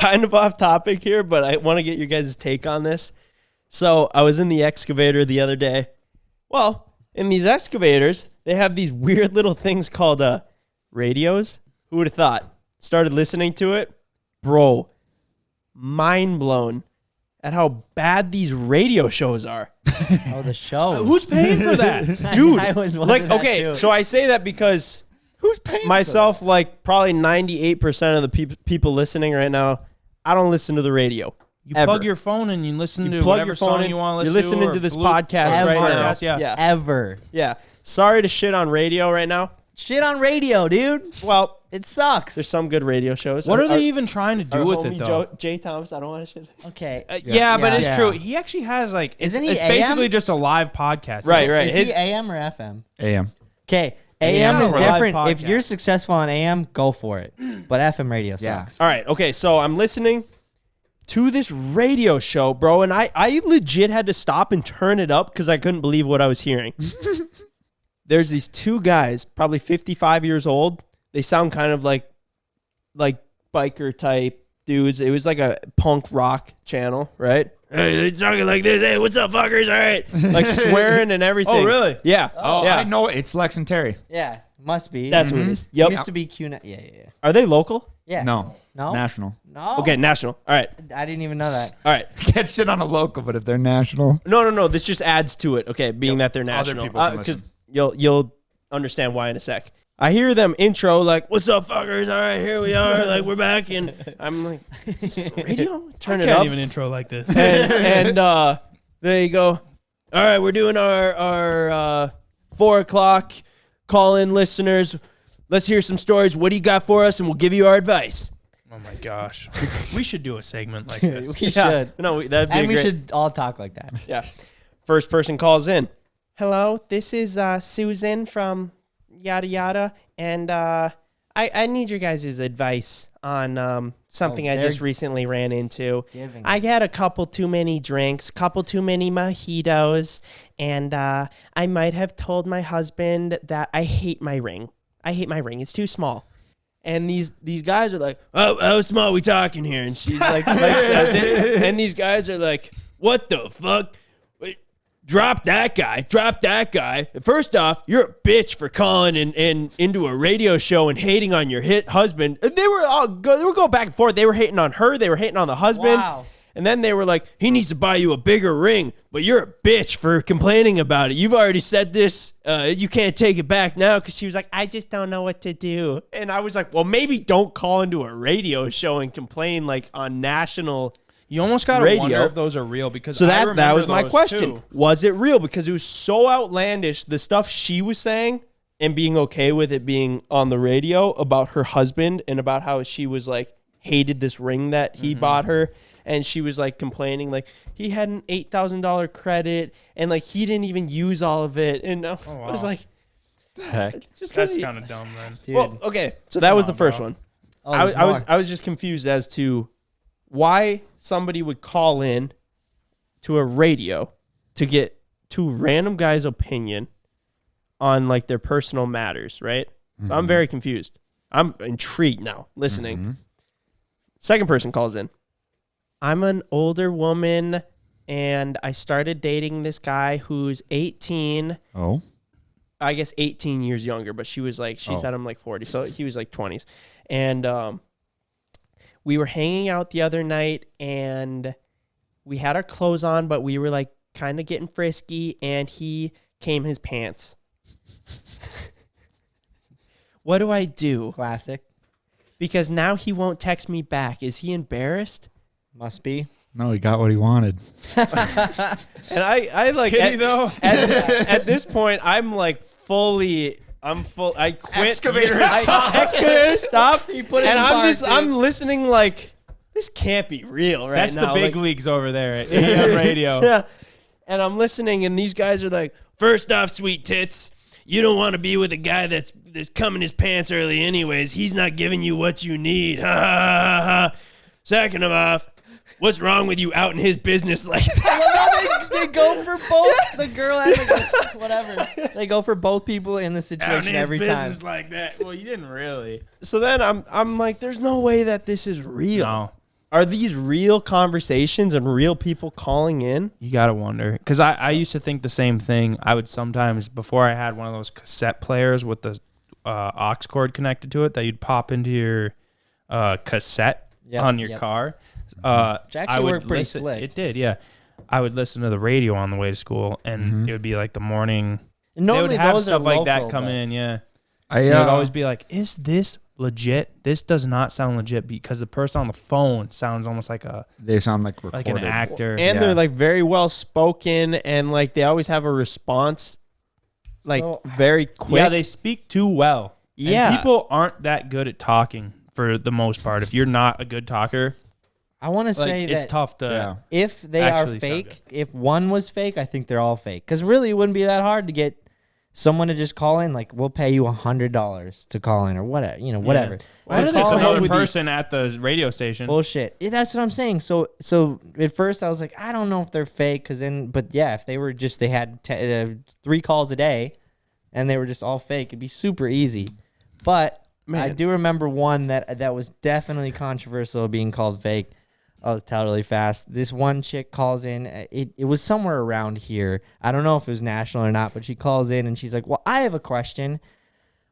kind of off topic here, but I want to get your guys' take on this. So I was in the excavator the other day. Well, in these excavators, they have these weird little things called radios. Who would have thought? Started listening to it. Bro, mind blown at how bad these radio shows are. Oh, the show. Who's paying for that? Dude, I was like, wondering that okay, too. so I say that because Who's paying myself, like probably 98% of the people listening right now, I don't listen to the radio. You ever. plug your phone and you listen to Plug whatever your phone song in. you want to You're listen to. listening to this Bluetooth podcast right now. podcast, yeah. Ever. Yeah. Sorry to shit on radio right now. Shit on radio, dude. Well, It sucks. there's some good radio shows. What are they even trying to do our with homie it, though? Jay Thomas, I don't want to shit. Okay. Yeah, but it's Yeah. true. He actually has, like, Isn't he it's AM? basically just a live podcast. Right, right. Is His- he AM or FM? AM. Okay. AM AM is or live different. If podcast? you're successful on AM, go for it. But FM radio Yeah. sucks. All right. Okay. So I'm listening to this radio show, bro, and I legit had to stop and turn it up because I couldn't believe what I was hearing. There's these two guys, probably 55 years old. They sound kind of like biker type dudes. It was like a punk rock channel, right? Hey, they're talking like this. Hey, what's up, fuckers? All right. Like swearing and everything. Oh, really? Yeah. Oh, yeah. I know it. It's Lex and Terry. Yeah. Must be. That's what it is. It Yep. used to be Q. Yeah. Are they local? Yeah. No. No? National. No. Okay, national. All right. I didn't even know that. All right. Get shit on a local, but if they're national. No. This just adds to it. Okay, being that they're Other national. people can Because listen. you'll understand why in a sec. I hear them intro like, "What's up, fuckers? All right, here we are. Like we're back." And I'm like, "Is this "Radio, turn I it can't up." even intro like this. And there you go. All right, we're doing our 4 o'clock call-in listeners. Let's hear some stories. What do you got for us? And we'll give you our advice. Oh, my gosh. We should do a segment like this. We should. No, that'd be And we great. should all talk like that. Yeah. First person calls in. Hello, this is Susan from yada yada, and I need your guys' advice on something I they're just recently ran into. giving I had a couple too many drinks, couple too many mojitos, and I might have told my husband that I hate my ring. I hate my ring. It's too small. And these guys are like, "Oh, how small we talking here?" And she's like says it. And these guys are like, "What the fuck? Wait, drop that guy. Drop that guy. First off, you're a bitch for calling and into a radio show and hating on your husband." And they were going back and forth. They were hating on her. They were hating on the husband. Wow. And then they were like, "He needs to buy you a bigger ring, but you're a bitch for complaining about it. You've already said this. You can't take it back now." Because she was like, "I just don't know what to do." And I was like, well, maybe don't call into a radio show and complain like on national. You almost got to Radio. wonder if those are real because So I that remember was my those question. too. Was it real? Because it was so outlandish, the stuff she was saying and being okay with it being on the radio about her husband and about how she was like hated this ring that he bought her. And she was like complaining, like he had an $8,000 credit and like he didn't even use all of it. And I was wow. like, Heck. just That's kinda- kind of dumb then. Dude. Well, okay, so that was on, the first bro. one. Oh, I there's was more. I was just confused as to why somebody would call in to a radio to get two random guys' opinion on like their personal matters, right? So I'm very confused. I'm intrigued now, listening. Second person calls in. I'm an older woman and I started dating this guy who's 18. Oh. I guess 18 years younger, but she was like, she said I'm like 40. So he was like 20s. And we were hanging out the other night and we had our clothes on, but we were like kind of getting frisky and he came his pants. What do I do? Classic. Because now he won't text me back. Is he embarrassed? Must be. No, he got what he wanted. And I like at this point, I'm like I'm full. I quit. Excavator Excavator, stop. You put it And in I'm park, just, dude. I'm listening like, this can't be real right That's now. the big Like, leagues over there at AM radio. yeah. And I'm listening, and these guys are like, "First off, sweet tits, you don't want to be with a guy that's coming his pants early anyways. He's not giving you what you need. Ha ha ha ha. Second of all, what's wrong with you out in his business like that?" They go for both the girl and the whatever. They go for both people in the Out in situation his every time. business like that. Well, you didn't really. So then I'm like, there's no way that this is real. No. Are these real conversations and real people calling in? You gotta wonder, because I used to think the same thing. I would sometimes, before I had one of those cassette players with the aux cord connected to it that you'd pop into your cassette on your car. Which actually I would worked pretty listen. slick. It did, yeah. I would listen to the radio on the way to school, and it would be like the morning. Normally they would have those stuff are like local, that come but- in, yeah. I It would always be like, "Is this legit? This does not sound legit," because the person on the phone sounds almost like they sound like recorded. an actor. And Yeah. they're like very well spoken, and like they always have a response, like So- very quick. Yeah, they speak too well. And Yeah. people aren't that good at talking for the most part. If you're not a good talker, I want to like, say it's that tough to. Yeah. if they are actually sound fake, if one was fake, I think they're all fake. Because really, it wouldn't be that hard to get someone to just call in. Like, we'll pay you $100 to call in, or whatever. You know, whatever. Why Well, do it's they just come up another with these- person at the radio station. Bullshit. Yeah, that's what I'm saying. So at first I was like, I don't know if they're fake, but yeah, if they were just they had 3 calls a day, and they were just all fake, it'd be super easy. But I Man. do remember one that was definitely controversial being called fake. I'll tell really fast. This one chick calls in. It was somewhere around here. I don't know if it was national or not, but she calls in and she's like, "Well, I have a question.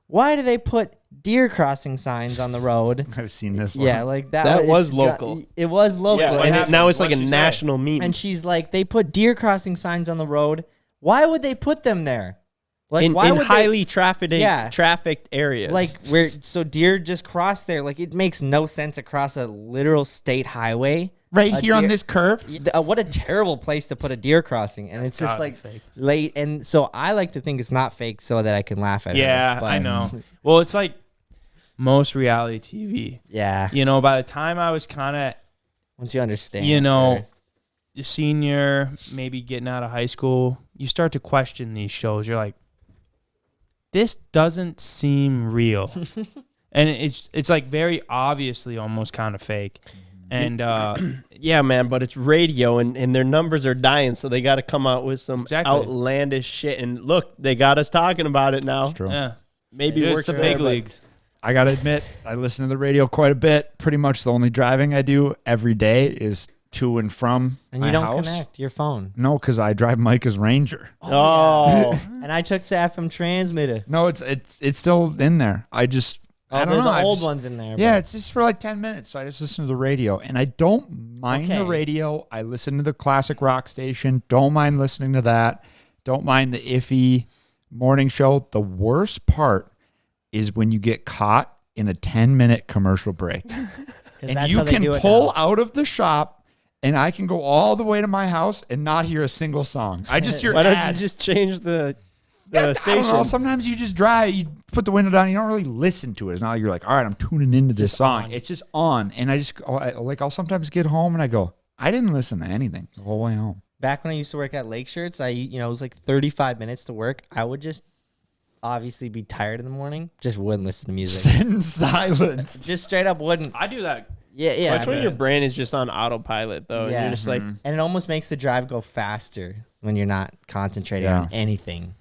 Why do they put deer crossing signs on the road?" I've seen this one. Yeah, like that. That was it's got- local. It was local. Yeah, what and happened? now it's like a What'd she say? national meme. And she's like, they put deer crossing signs on the road. Why would they put them there? Like, in why would highly trafficked Yeah. trafficked areas. like so deer just cross there? Like, it makes no sense across a literal state highway. Right A here on deer- this curve. What a terrible place to put a deer crossing, and it's just gotta be like fake. late. And so I like to think it's not fake, so that I can laugh at it. Yeah, I know. Well, it's like most reality TV. Yeah, You know, by the time I was kind of, once you understand, you know, or- a senior, maybe getting out of high school, you start to question these shows. You're like, this doesn't seem real. And it's like very obviously almost kind of fake. And yeah, man, but it's radio, and their numbers are dying, so they got to come out with some Exactly. outlandish shit. And look, they got us talking about it now. It's true. yeah, Maybe it's works the for big everybody. leagues. I gotta admit, I listen to the radio quite a bit. Pretty much the only driving I do every day is to and from and my you don't house. connect your phone. No, because I drive Micah's Ranger. Oh, And I took the FM transmitter. No, it's still in there. I just I don't know. The I old just- one's in there. Yeah, but- it's just for like 10 minutes. So I just listen to the radio. And I don't mind the Okay. radio. I listen to the classic rock station. Don't mind listening to that. Don't mind the iffy morning show. The worst part is when you get caught in a 10-minute commercial break. 'cause And that's you how they can do it pull now. out of the shop and I can go all the way to my house and not hear a single song. I just hear why don't you ads. just change the Yeah, I don't station? know. Sometimes you just drive, you put the window down, you don't really listen to it. It's not like you're like, all right, I'm tuning into this song. It's just on. And I just, I'll sometimes get home and I go, I didn't listen to anything the whole way home. Back when I used to work at Lake Shirts, it was like 35 minutes to work. I would just obviously be tired in the morning, just wouldn't listen to music. Sit in silence. Just straight up wouldn't. I do that. Yeah. That's I when mean, your brain is just on autopilot, though. And Yeah. you're just like, and it almost makes the drive go faster when you're not concentrating Yeah. on anything.